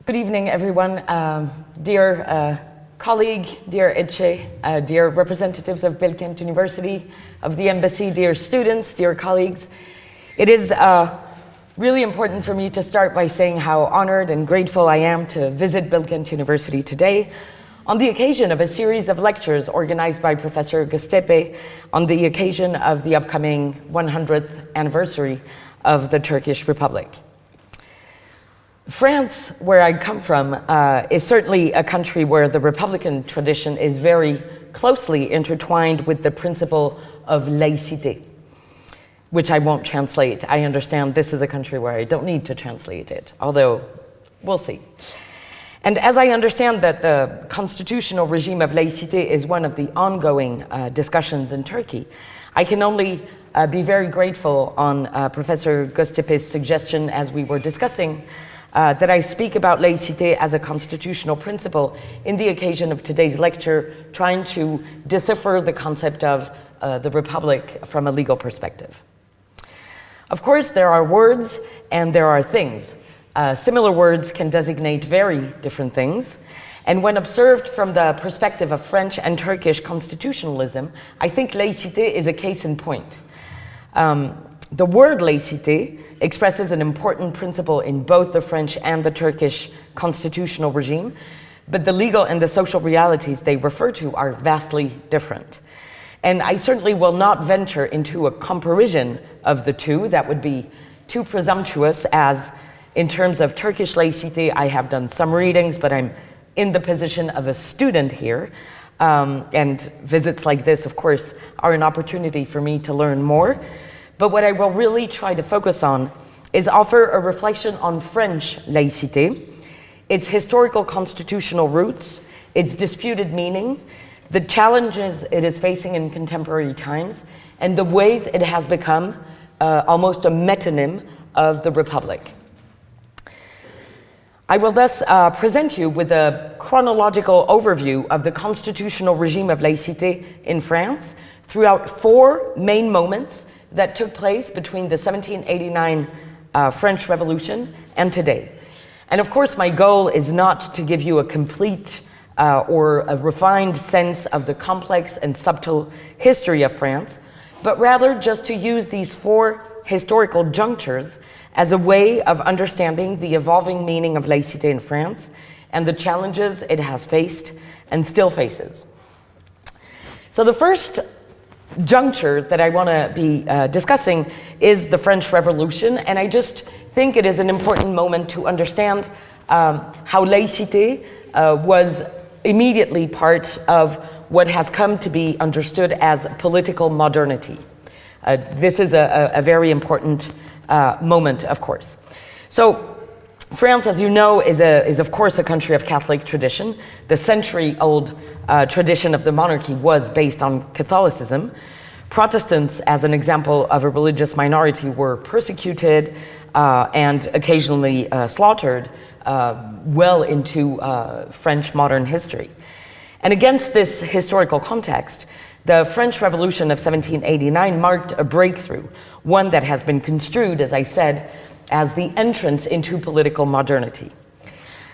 Good evening, everyone. Dear colleague, dear Hennette, dear representatives of Belkent University, of the Embassy, dear students, dear colleagues. It is really important for me to start by saying how honored and grateful I am to visit Belkent University today on the occasion of a series of lectures organized by Professor Göztepe on the occasion of the upcoming 100th anniversary of the Turkish Republic. France, where I come from, is certainly a country where the Republican tradition is very closely intertwined with the principle of Laïcité, which I won't translate. I understand this is a country where I don't need to translate it, although we'll see. And as I understand that the constitutional regime of Laïcité is one of the ongoing discussions in Turkey, I can only be very grateful on Professor Göztepe's suggestion as we were discussing that I speak about laïcité as a constitutional principle in the occasion of today's lecture, trying to decipher the concept of the Republic from a legal perspective. Of course, there are words and there are things. Similar words can designate very different things. And when observed from the perspective of French and Turkish constitutionalism, I think laïcité is a case in point. The word laïcité expresses an important principle in both the French and the Turkish constitutional regime, but the legal and the social realities they refer to are vastly different. And I certainly will not venture into a comparison of the two. That would be too presumptuous, as in terms of Turkish laïcité, I have done some readings, but I'm in the position of a student here. And visits like this, of course, are an opportunity for me to learn more. But what I will really try to focus on is offer a reflection on French laïcité, its historical constitutional roots, its disputed meaning, the challenges it is facing in contemporary times, and the ways it has become almost a metonym of the Republic. I will thus present you with a chronological overview of the constitutional regime of laïcité in France throughout four main moments that took place between the 1789 French Revolution and today. And of course, my goal is not to give you a complete or a refined sense of the complex and subtle history of France, but rather just to use these four historical junctures as a way of understanding the evolving meaning of laïcité in France and the challenges it has faced and still faces. So the first juncture that I want to be discussing is the French Revolution, and I just think it is an important moment to understand how laïcité was immediately part of what has come to be understood as political modernity. This is a very important moment, of course. So France, as you know, is of course a country of Catholic tradition. The century-old tradition of the monarchy was based on Catholicism. Protestants, as an example of a religious minority, were persecuted and occasionally slaughtered well into French modern history. And against this historical context, the French Revolution of 1789 marked a breakthrough, one that has been construed, as I said, as the entrance into political modernity.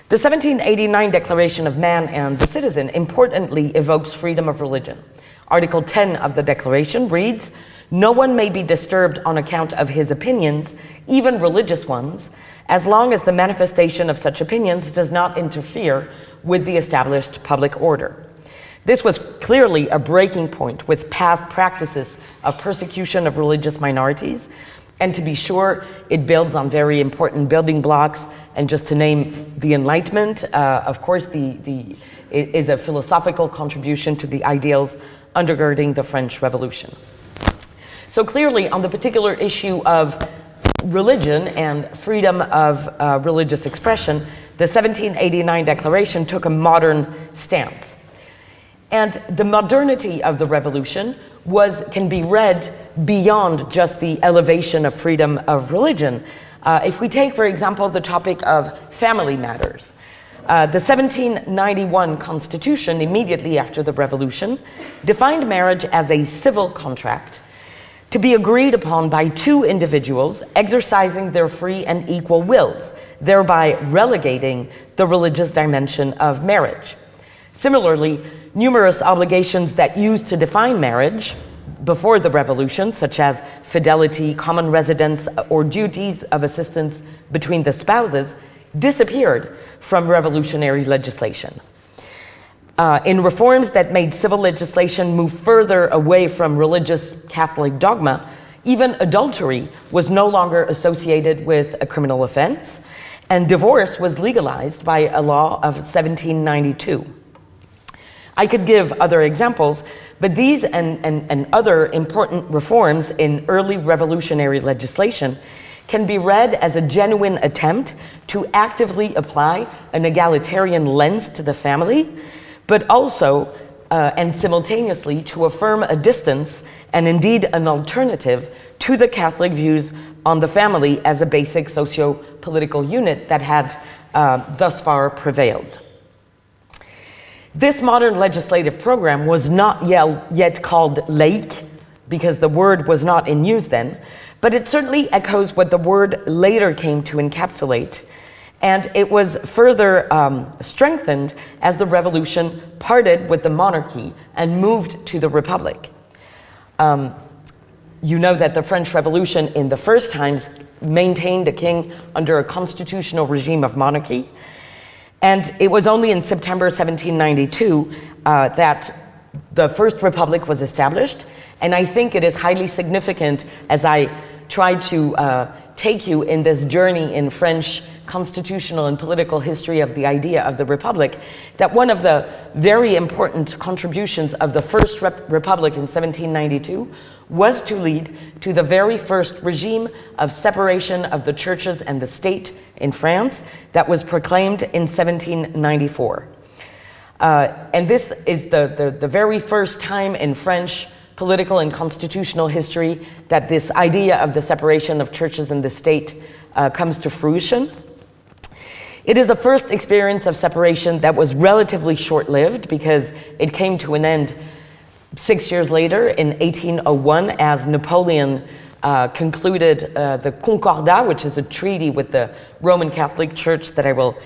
The 1789 Declaration of Man and the Citizen importantly evokes freedom of religion. Article 10 of the Declaration reads, "No one may be disturbed on account of his opinions, even religious ones, as long as the manifestation of such opinions does not interfere with the established public order." This was clearly a breaking point with past practices of persecution of religious minorities. And to be sure, it builds on very important building blocks. And just to name the Enlightenment, of course, it is a philosophical contribution to the ideals undergirding the French Revolution. So clearly, on the particular issue of religion and freedom of religious expression, the 1789 Declaration took a modern stance. And the modernity of the revolution can be read beyond just the elevation of freedom of religion. If we take, for example, the topic of family matters, the 1791 Constitution, immediately after the revolution, defined marriage as a civil contract to be agreed upon by two individuals exercising their free and equal wills, thereby relegating the religious dimension of marriage. Similarly, numerous obligations that used to define marriage before the revolution, such as fidelity, common residence, or duties of assistance between the spouses, disappeared from revolutionary legislation. In reforms that made civil legislation move further away from religious Catholic dogma, even adultery was no longer associated with a criminal offense, and divorce was legalized by a law of 1792. I could give other examples, but these and other important reforms in early revolutionary legislation can be read as a genuine attempt to actively apply an egalitarian lens to the family, but also and simultaneously to affirm a distance and indeed an alternative to the Catholic views on the family as a basic socio-political unit that had thus far prevailed. This modern legislative program was not yet called laïque, because the word was not in use then, but it certainly echoes what the word later came to encapsulate, and it was further strengthened as the revolution parted with the monarchy and moved to the republic. You know that the French Revolution in the first times maintained a king under a constitutional regime of monarchy, and it was only in September 1792 that the First Republic was established. And I think it is highly significant, as I try to take you in this journey in French constitutional and political history of the idea of the Republic, that one of the very important contributions of the First Republic in 1792 was to lead to the very first regime of separation of the churches and the state in France that was proclaimed in 1794. And this is the very first time in French political and constitutional history that this idea of the separation of churches and the state comes to fruition. It is a first experience of separation that was relatively short-lived, because it came to an end 6 years later in 1801 as Napoleon concluded the Concordat, which is a treaty with the Roman Catholic Church that I will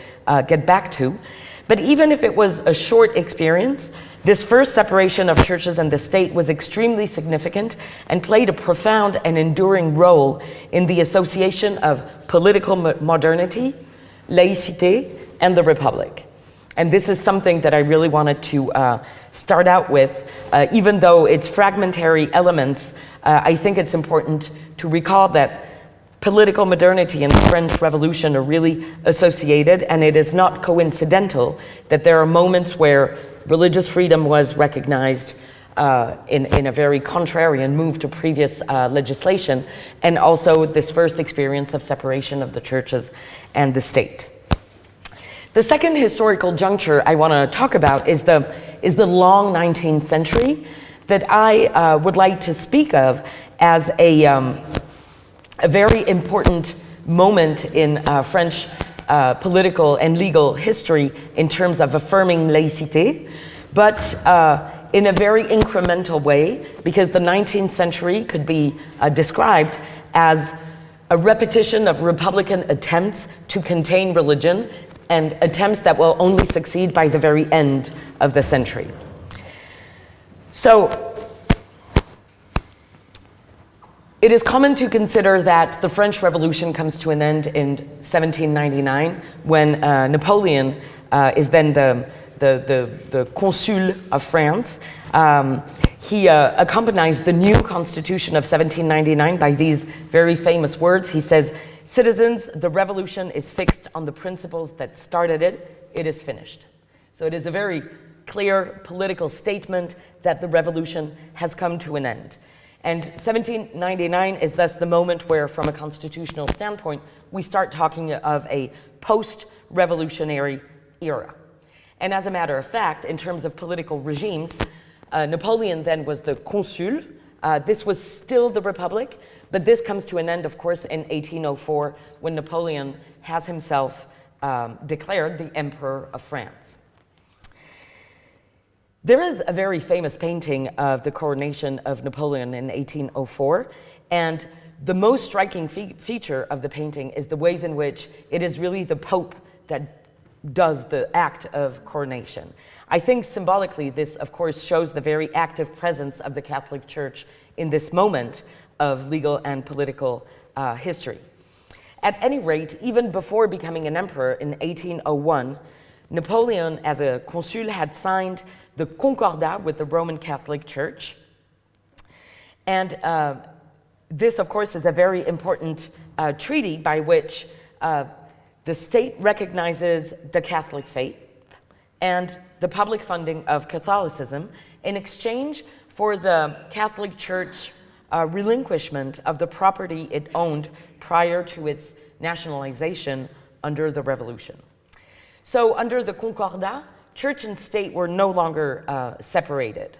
get back to. But even if it was a short experience, this first separation of churches and the state was extremely significant and played a profound and enduring role in the association of political modernity, Laïcité, and the Republic. And this is something that I really wanted to start out with. Even though it's fragmentary elements, I think it's important to recall that political modernity and the French Revolution are really associated, and it is not coincidental that there are moments where religious freedom was recognized in a very contrarian move to previous legislation, and also this first experience of separation of the churches and the state. The second historical juncture I want to talk about is the long 19th century that I would like to speak of as a very important moment in French political and legal history in terms of affirming laïcité, but in a very incremental way, because the 19th century could be described as a repetition of Republican attempts to contain religion, and attempts that will only succeed by the very end of the century. So, it is common to consider that the French Revolution comes to an end in 1799, when Napoleon is then the consul of France. He accompanies the new constitution of 1799 by these very famous words. He says, "Citizens, the revolution is fixed on the principles that started it. It is finished." So it is a very clear political statement that the revolution has come to an end. And 1799 is thus the moment where, from a constitutional standpoint, we start talking of a post-revolutionary era. And as a matter of fact, in terms of political regimes, Napoleon then was the consul. This was still the Republic, but this comes to an end, of course, in 1804, when Napoleon has himself declared the Emperor of France. There is a very famous painting of the coronation of Napoleon in 1804, and the most striking feature of the painting is the ways in which it is really the Pope that does the act of coronation. I think symbolically this, of course, shows the very active presence of the Catholic Church in this moment of legal and political history. At any rate, even before becoming an emperor in 1801, Napoleon, as a consul, had signed the Concordat with the Roman Catholic Church. And this, of course, is a very important treaty by which the state recognizes the Catholic faith and the public funding of Catholicism in exchange for the Catholic Church relinquishment of the property it owned prior to its nationalization under the Revolution. So under the Concordat, church and state were no longer separated.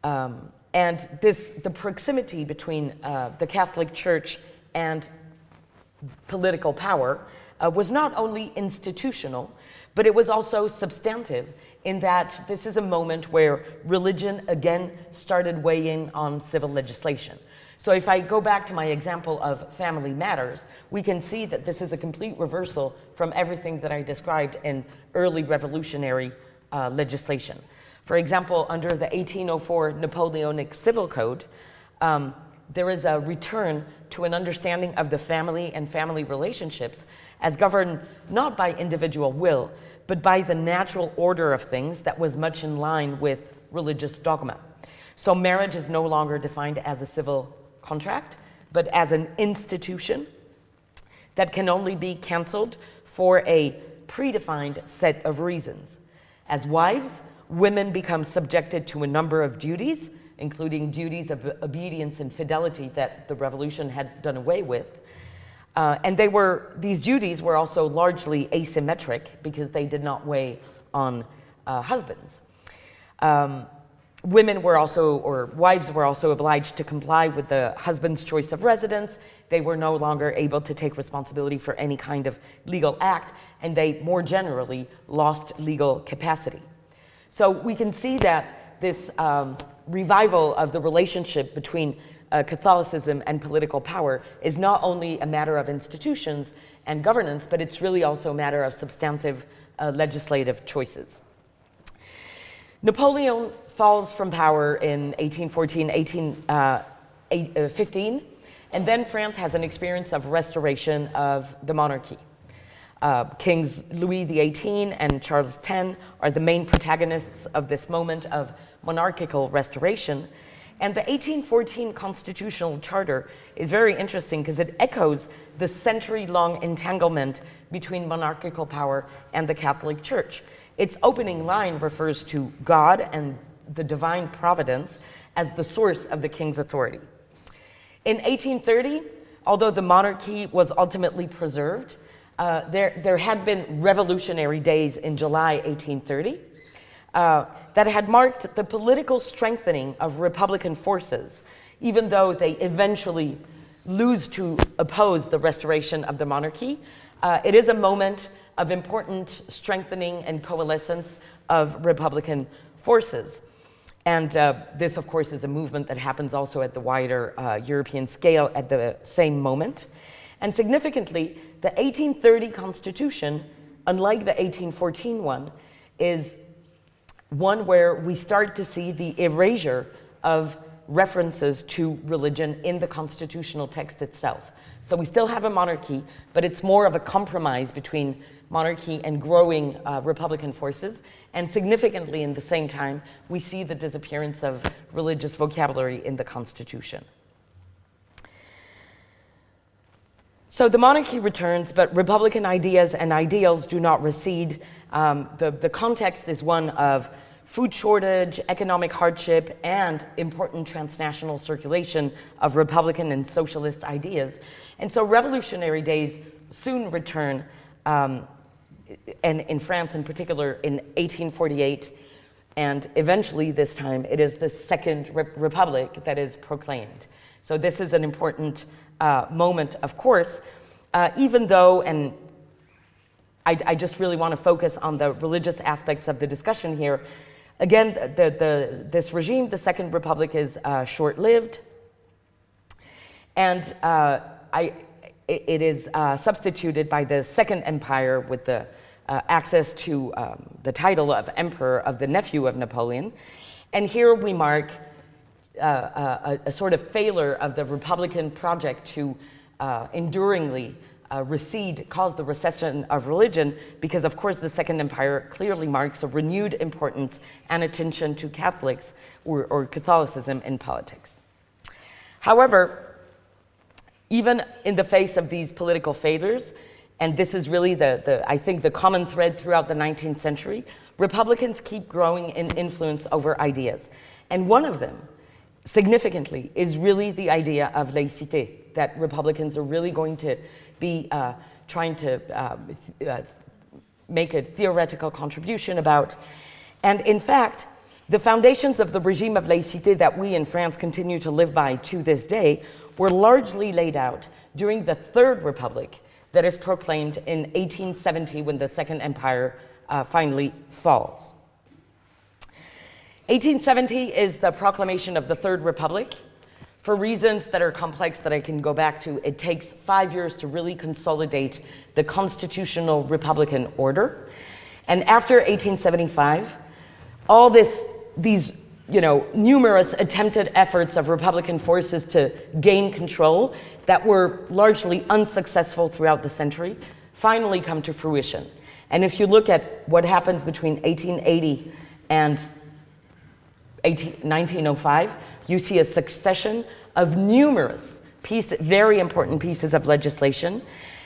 And the proximity between the Catholic Church and political power was not only institutional, but it was also substantive in that this is a moment where religion again started weighing on civil legislation. So if I go back to my example of family matters, we can see that this is a complete reversal from everything that I described in early revolutionary legislation. For example, under the 1804 Napoleonic Civil Code, there is a return to an understanding of the family and family relationships as governed not by individual will, but by the natural order of things that was much in line with religious dogma. So marriage is no longer defined as a civil contract, but as an institution that can only be canceled for a predefined set of reasons. As wives, women become subjected to a number of duties, including duties of obedience and fidelity that the revolution had done away with. And these duties were also largely asymmetric because they did not weigh on husbands. Women were also, or wives were also obliged to comply with the husband's choice of residence. They were no longer able to take responsibility for any kind of legal act, and they more generally lost legal capacity. So we can see that this revival of the relationship between Catholicism and political power is not only a matter of institutions and governance, but it's really also a matter of substantive legislative choices. Napoleon falls from power in 1814, 1815, and then France has an experience of restoration of the monarchy. Kings Louis XVIII and Charles X are the main protagonists of this moment of monarchical restoration. And the 1814 Constitutional Charter is very interesting because it echoes the century-long entanglement between monarchical power and the Catholic Church. Its opening line refers to God and the divine providence as the source of the king's authority. In 1830, although the monarchy was ultimately preserved, there had been revolutionary days in July 1830 that had marked the political strengthening of Republican forces, even though they eventually lose to oppose the restoration of the monarchy. It is a moment of important strengthening and coalescence of Republican forces. And this, of course, is a movement that happens also at the wider European scale at the same moment. And significantly, the 1830 Constitution, unlike the 1814 one, is one where we start to see the erasure of references to religion in the constitutional text itself. So we still have a monarchy, but it's more of a compromise between monarchy and growing Republican forces. And significantly, in the same time, we see the disappearance of religious vocabulary in the Constitution. So the monarchy returns, but Republican ideas and ideals do not recede. The context is one of food shortage, economic hardship, and important transnational circulation of Republican and socialist ideas. And so revolutionary days soon return, and in France in particular in 1848, and eventually this time it is the Second Republic that is proclaimed. So this is an important moment, of course, even though, and I just really want to focus on the religious aspects of the discussion here, Again, this regime, the Second Republic, is short-lived, and it is substituted by the Second Empire with the access to the title of Emperor of the nephew of Napoleon. And here we mark a sort of failure of the Republican project to enduringly cause the recession of religion, because of course the Second Empire clearly marks a renewed importance and attention to Catholics or Catholicism in politics. However, even in the face of these political failures, and this is really I think the common thread throughout the 19th century, Republicans keep growing in influence over ideas. And one of them, significantly, is really the idea of laïcité, that Republicans are really going to be trying to make a theoretical contribution about. And in fact, the foundations of the regime of laïcité that we in France continue to live by to this day were largely laid out during the Third Republic that is proclaimed in 1870 when the Second Empire finally falls. 1870 is the proclamation of the Third Republic. For reasons that are complex that I can go back to, it takes 5 years to really consolidate the constitutional Republican order. And after 1875, all these numerous attempted efforts of Republican forces to gain control that were largely unsuccessful throughout the century finally come to fruition. And if you look at what happens between 1880 and 1905, you see a succession of numerous very important pieces of legislation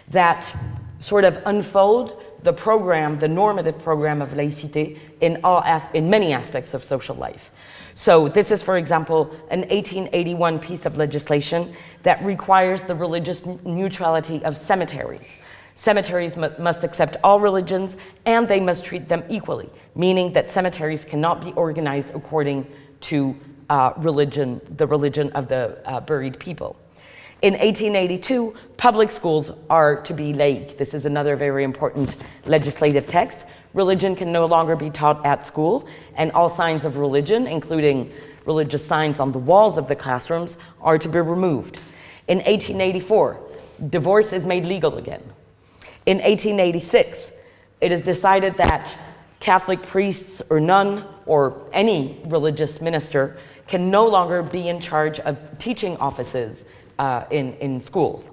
that sort of unfold the normative program of laïcité in many aspects of social life. So this is, for example, an 1881 piece of legislation that requires the religious neutrality of cemeteries. Cemeteries must accept all religions, and they must treat them equally, meaning that cemeteries cannot be organized according to the religion of the buried people. In 1882, public schools are to be laïque. This is another very important legislative text. Religion can no longer be taught at school, and all signs of religion, including religious signs on the walls of the classrooms, are to be removed. In 1884, divorce is made legal again. In 1886, it is decided that Catholic priests or nun or any religious minister can no longer be in charge of teaching offices in schools.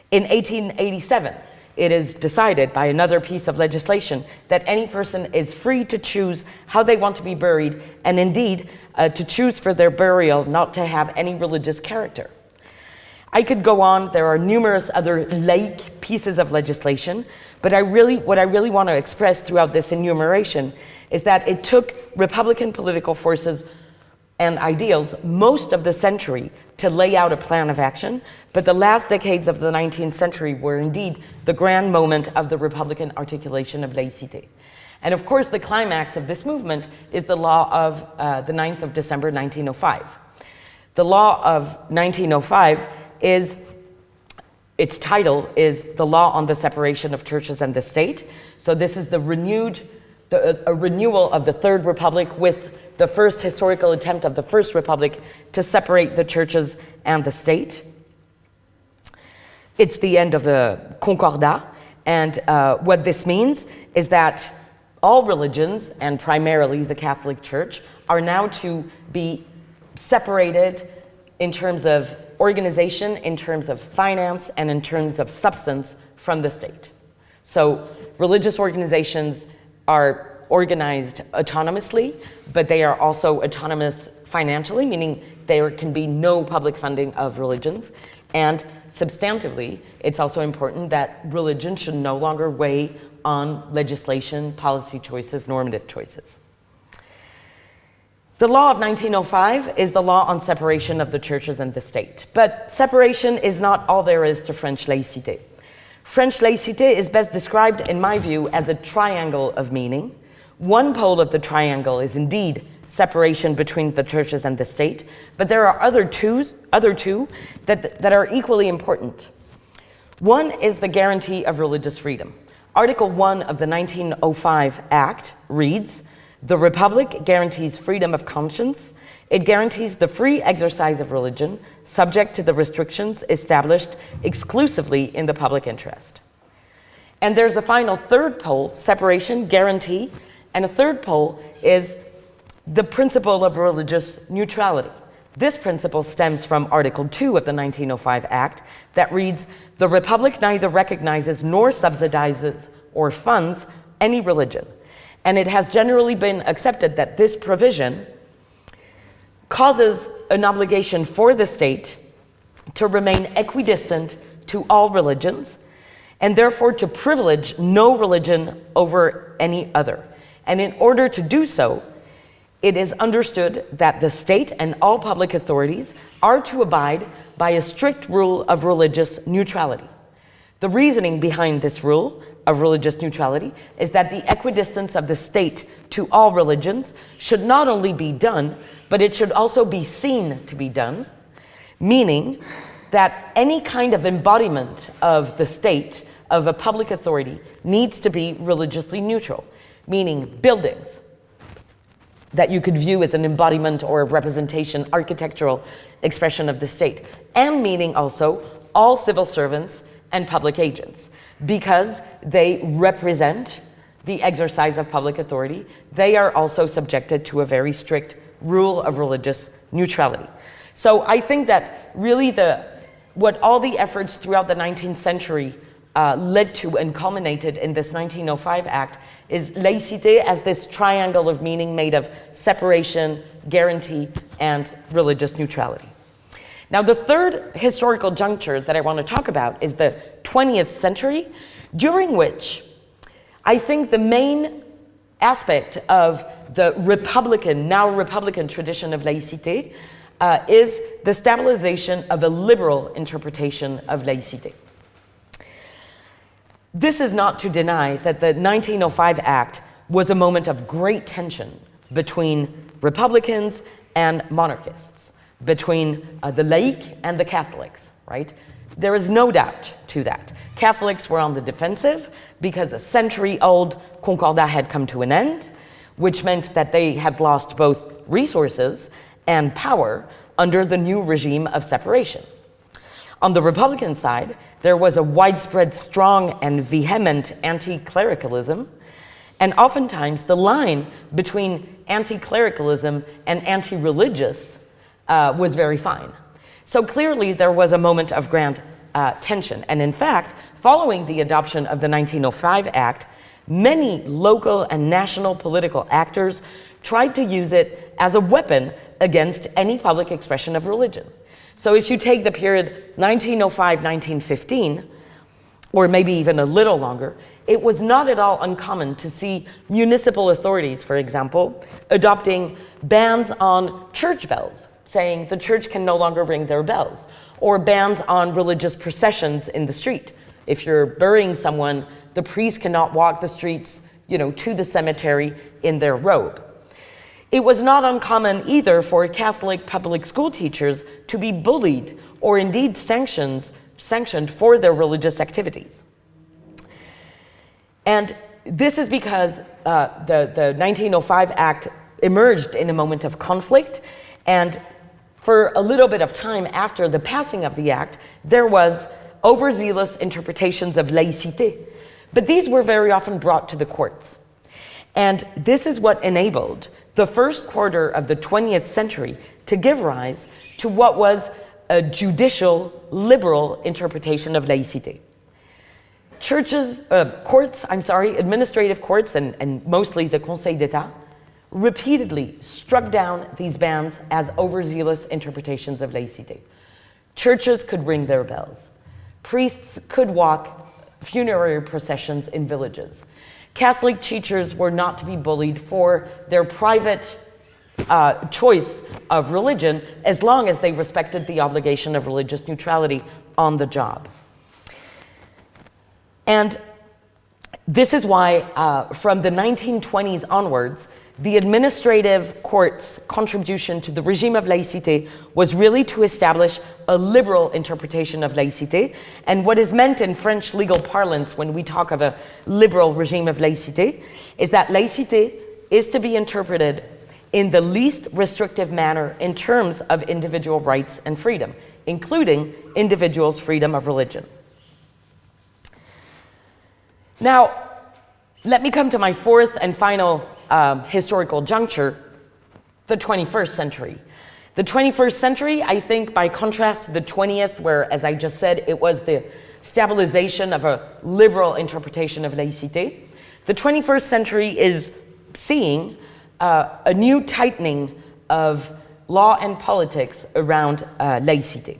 In 1887, it is decided by another piece of legislation that any person is free to choose how they want to be buried, and indeed to choose for their burial not to have any religious character. I could go on. There are numerous other laïque pieces of legislation, but what I really want to express throughout this enumeration is that it took Republican political forces and ideals most of the century to lay out a plan of action, but the last decades of the 19th century were indeed the grand moment of the Republican articulation of laïcité. And of course, the climax of this movement is the law of the 9th of December, 1905. The law of 1905 its title is the Law on the Separation of Churches and the State. So this is a renewal of the Third Republic with the first historical attempt of the First Republic to separate the churches and the state. It's the end of the Concordat, and what this means is that all religions, and primarily the Catholic Church, are now to be separated in terms of organization, in terms of finance, and in terms of substance from the state. So religious organizations are organized autonomously, but they are also autonomous financially, meaning there can be no public funding of religions. And substantively, it's also important that religion should no longer weigh on legislation, policy choices, normative choices. The law of 1905 is the law on separation of the churches and the state. But separation is not all there is to French laïcité. French laïcité is best described, in my view, as a triangle of meaning. One pole of the triangle is indeed separation between the churches and the state, but there are other two that are equally important. One is the guarantee of religious freedom. Article 1 of the 1905 Act reads, The Republic guarantees freedom of conscience. It guarantees the free exercise of religion, subject to the restrictions established exclusively in the public interest. And there's a final third pole, separation, guarantee, and a third pole is the principle of religious neutrality. This principle stems from Article 2 of the 1905 Act that reads, "The Republic neither recognizes nor subsidizes or funds any religion." And it has generally been accepted that this provision causes an obligation for the state to remain equidistant to all religions, and therefore to privilege no religion over any other. And in order to do so, it is understood that the state and all public authorities are to abide by a strict rule of religious neutrality. The reasoning behind this rule of religious neutrality is that the equidistance of the state to all religions should not only be done, but it should also be seen to be done, meaning that any kind of embodiment of the state, of a public authority, needs to be religiously neutral, meaning buildings that you could view as an embodiment or a representation, architectural expression of the state, and meaning also all civil servants and public agents, because they represent the exercise of public authority. They are also subjected to a very strict rule of religious neutrality. So I think that really what all the efforts throughout the 19th century led to and culminated in this 1905 Act is laïcité as this triangle of meaning made of separation, guarantee, and religious neutrality. Now, the third historical juncture that I want to talk about is the 20th century, during which I think the main aspect of the now Republican tradition of laïcité is the stabilization of a liberal interpretation of laïcité. This is not to deny that the 1905 Act was a moment of great tension between Republicans and monarchists, between the laïcs and the Catholics, right? There is no doubt to that. Catholics were on the defensive because a century-old Concordat had come to an end, which meant that they had lost both resources and power under the new regime of separation. On the Republican side, there was a widespread, strong, and vehement anti-clericalism, and oftentimes the line between anti-clericalism and anti-religious was very fine. So clearly there was a moment of grand tension, and in fact, following the adoption of the 1905 Act, many local and national political actors tried to use it as a weapon against any public expression of religion. So if you take the period 1905-1915, or maybe even a little longer, it was not at all uncommon to see municipal authorities, for example, adopting bans on church bells, saying the church can no longer ring their bells, or bans on religious processions in the street. If you're burying someone, the priest cannot walk the streets, to the cemetery in their robe. It was not uncommon either for Catholic public school teachers to be bullied or indeed sanctioned for their religious activities. And this is because the 1905 Act emerged in a moment of conflict, and for a little bit of time after the passing of the Act, there was overzealous interpretations of laïcité, but these were very often brought to the courts. And this is what enabled the first quarter of the 20th century to give rise to what was a judicial, liberal interpretation of laïcité. Administrative courts, and mostly the Conseil d'État, repeatedly struck down these bans as overzealous interpretations of laïcité. Churches could ring their bells. Priests could walk funerary processions in villages. Catholic teachers were not to be bullied for their private choice of religion as long as they respected the obligation of religious neutrality on the job. And this is why from the 1920s onwards, the administrative court's contribution to the regime of laïcité was really to establish a liberal interpretation of laïcité. And what is meant in French legal parlance when we talk of a liberal regime of laïcité is that laïcité is to be interpreted in the least restrictive manner in terms of individual rights and freedom, including individuals' freedom of religion. Now, let me come to my fourth and final historical juncture, the 21st century. The 21st century, I think, by contrast to the 20th, where, as I just said, it was the stabilization of a liberal interpretation of laïcité, the 21st century is seeing a new tightening of law and politics around laïcité.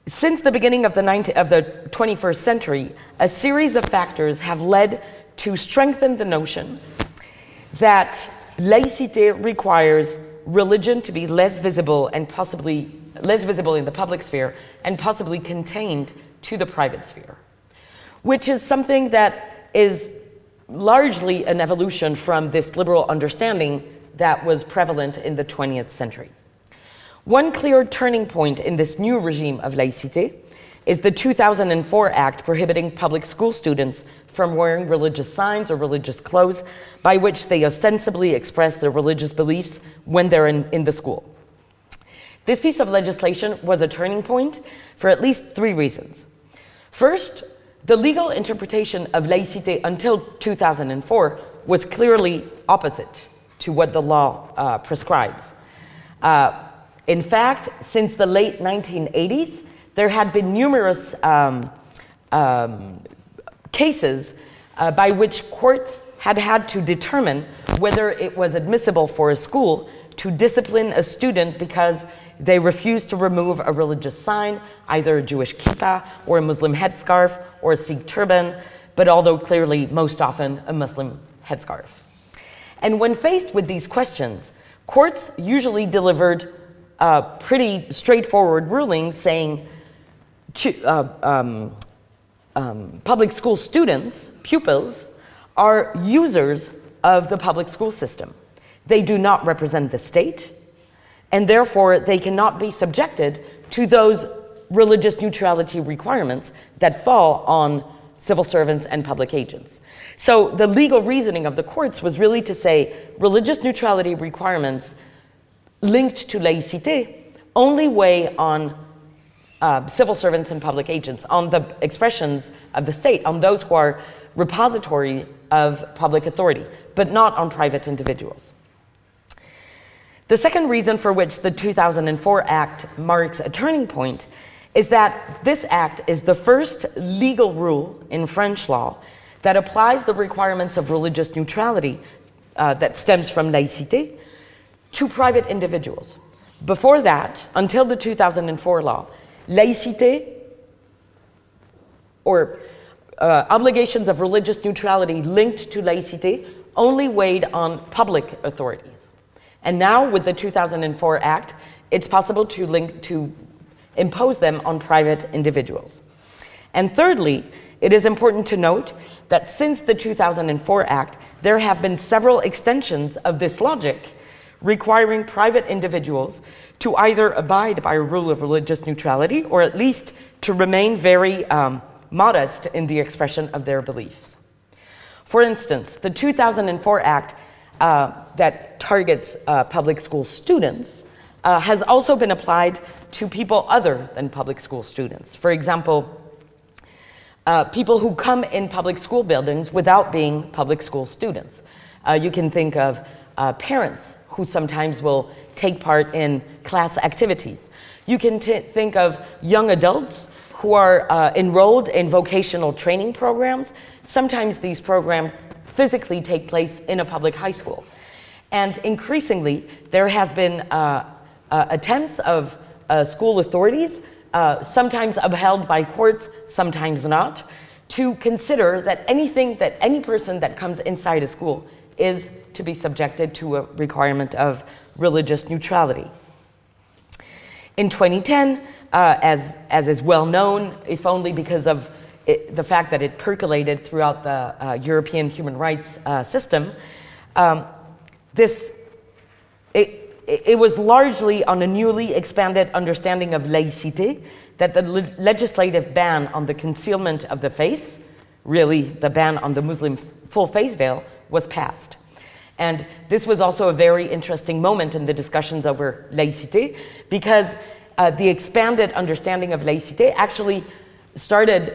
Since the beginning of the 21st century, a series of factors have led to strengthen the notion that laïcité requires religion to be less visible and possibly less visible in the public sphere and possibly contained to the private sphere, which is something that is largely an evolution from this liberal understanding that was prevalent in the 20th century. One clear turning point in this new regime of laïcité is the 2004 Act prohibiting public school students from wearing religious signs or religious clothes by which they ostensibly express their religious beliefs when they're in the school. This piece of legislation was a turning point for at least three reasons. First, the legal interpretation of laïcité until 2004 was clearly opposite to what the law prescribes. In fact, since the late 1980s, there had been numerous cases by which courts had to determine whether it was admissible for a school to discipline a student because they refused to remove a religious sign, either a Jewish kippah or a Muslim headscarf or a Sikh turban, but although clearly most often a Muslim headscarf. And when faced with these questions, courts usually delivered pretty straightforward rulings saying public school students, pupils, are users of the public school system. They do not represent the state, and therefore they cannot be subjected to those religious neutrality requirements that fall on civil servants and public agents. So the legal reasoning of the courts was really to say religious neutrality requirements linked to laïcité only weigh on civil servants and public agents, on the expressions of the state, on those who are repository of public authority, but not on private individuals. The second reason for which the 2004 Act marks a turning point is that this act is the first legal rule in French law that applies the requirements of religious neutrality that stems from laïcité to private individuals. Before that, until the 2004 law, laïcité or obligations of religious neutrality linked to laïcité only weighed on public authorities. And now with the 2004 Act, it's possible to impose them on private individuals. And thirdly, it is important to note that since the 2004 Act, there have been several extensions of this logic requiring private individuals to either abide by a rule of religious neutrality or at least to remain very modest in the expression of their beliefs. For instance, the 2004 Act that targets public school students has also been applied to people other than public school students. For example, people who come in public school buildings without being public school students. You can think of parents who sometimes will take part in class activities. You can think of young adults who are enrolled in vocational training programs. Sometimes these programs physically take place in a public high school. And increasingly, there has been attempts of school authorities, sometimes upheld by courts, sometimes not, to consider that any person that comes inside a school is to be subjected to a requirement of religious neutrality. In 2010, as is well known, if only because of the fact that it percolated throughout the European human rights system, it was largely on a newly expanded understanding of laïcité that the legislative ban on the concealment of the face really the ban on the Muslim full face veil was passed. And this was also a very interesting moment in the discussions over laïcité, because the expanded understanding of laïcité actually started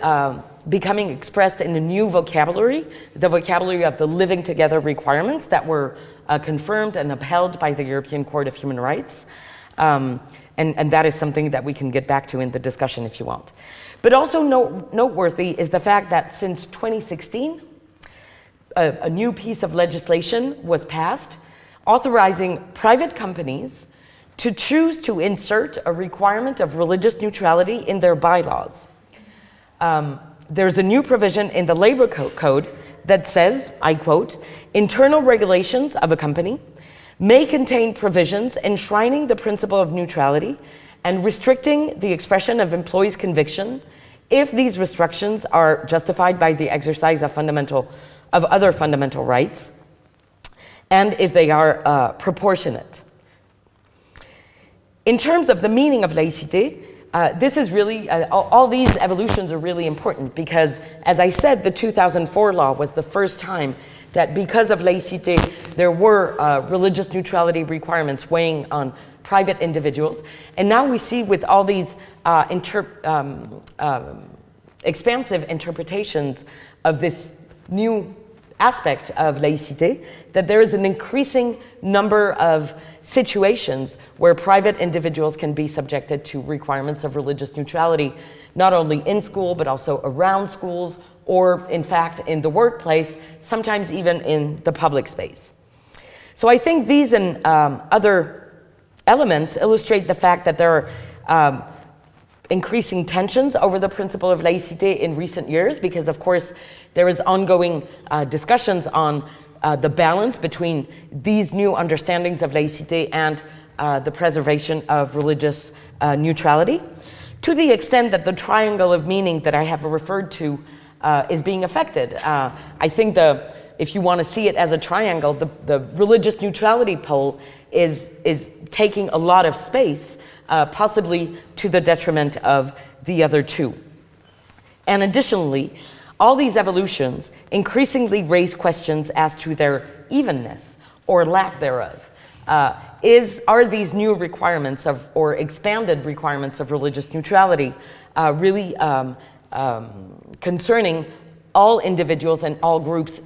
becoming expressed in a new vocabulary, the vocabulary of the living together requirements that were confirmed and upheld by the European Court of Human Rights. And that is something that we can get back to in the discussion if you want. But also noteworthy is the fact that since 2016, a new piece of legislation was passed authorizing private companies to choose to insert a requirement of religious neutrality in their bylaws. There's a new provision in the labor code that says, I quote, "Internal regulations of a company may contain provisions enshrining the principle of neutrality and restricting the expression of employees' conviction if these restrictions are justified by the exercise of other fundamental rights, and if they are proportionate." In terms of the meaning of laïcité, this is really, all these evolutions are really important because, as I said, the 2004 law was the first time that because of laïcité, there were religious neutrality requirements weighing on private individuals. And now we see with all these expansive interpretations of this new aspect of laïcité, that there is an increasing number of situations where private individuals can be subjected to requirements of religious neutrality, not only in school, but also around schools, or in fact in the workplace, sometimes even in the public space. So I think these and other elements illustrate the fact that there are increasing tensions over the principle of laïcité in recent years, because of course there is ongoing discussions on the balance between these new understandings of laïcité and the preservation of religious neutrality, to the extent that the triangle of meaning that I have referred to is being affected. I think if you want to see it as a triangle, the religious neutrality pole is taking a lot of space, possibly to the detriment of the other two. And additionally, all these evolutions increasingly raise questions as to their evenness or lack thereof. Are these new requirements or expanded requirements of religious neutrality really concerning all individuals and all groups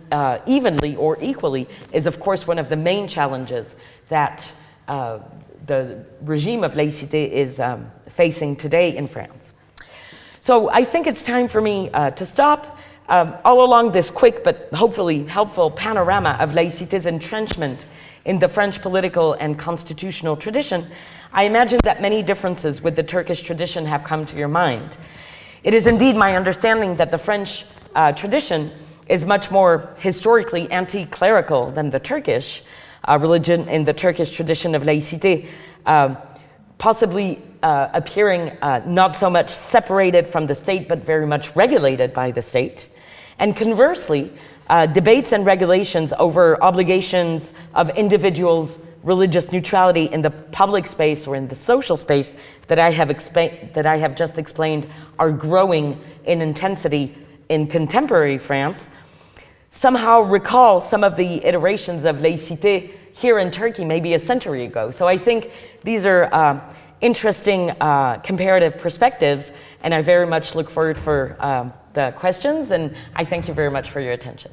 evenly or equally, is of course one of the main challenges that the regime of laïcité is facing today in France. So I think it's time for me to stop. All along this quick but hopefully helpful panorama of laïcité's entrenchment in the French political and constitutional tradition, I imagine that many differences with the Turkish tradition have come to your mind. It is indeed my understanding that the French tradition is much more historically anti-clerical than the Turkish religion. In the Turkish tradition of laïcité, possibly appearing not so much separated from the state, but very much regulated by the state. And conversely, debates and regulations over obligations of individuals' religious neutrality in the public space or in the social space that I have just explained are growing in intensity in contemporary France, somehow recall some of the iterations of laïcité here in Turkey maybe a century ago. So I think these are interesting comparative perspectives, and I very much look forward for the questions, and I thank you very much for your attention.